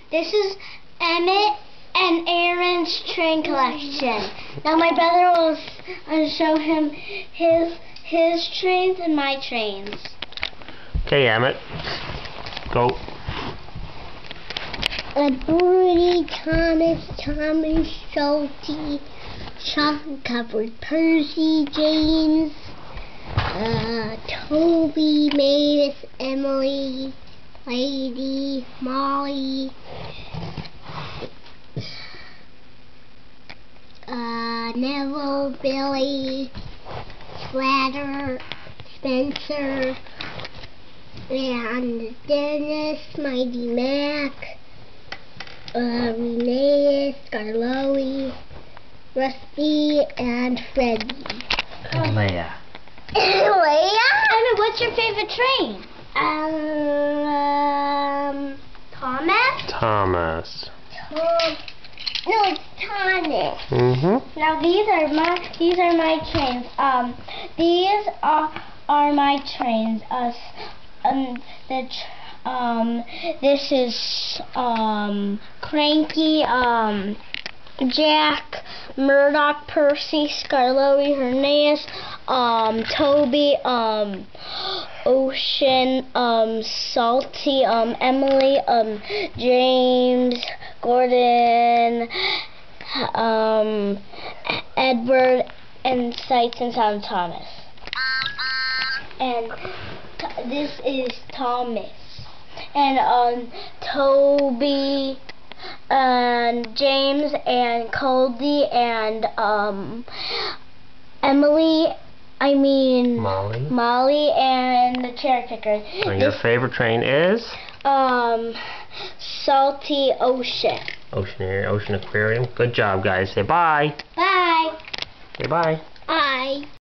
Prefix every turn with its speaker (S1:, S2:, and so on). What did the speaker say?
S1: This is Emmett and Aaron's train collection. Now my brother will show him his trains and my trains.
S2: Okay, Emmett. Go.
S1: A Birdie, Thomas, Schulte, chocolate-covered Percy, James, Toby, Mavis, Emily, Lady, Molly, Neville, Billy, Slatter, Spencer, and Dennis, Mighty Mac, Renee, Scarloey, Rusty, and Freddie.
S2: And Leia.
S1: Leia? Emma, what's your favorite train? Thomas?
S2: Thomas.
S1: No, it's Thomas.
S2: Mm-hmm.
S1: Now these are my trains. These are my trains. This is Cranky, Jack, Murdoch, Percy, Scarloey, Herneas, Toby, Ocean, Salty, Emily, James, Gordon, Edward, and Sights and Sounds Thomas. And this is Thomas. And Toby, and James, and Cody, and Molly, and the cherry picker.
S2: And your favorite train is?
S1: Salty Ocean.
S2: Ocean Aquarium. Good job, guys. Say bye.
S1: Bye.
S2: Say bye.
S1: Bye.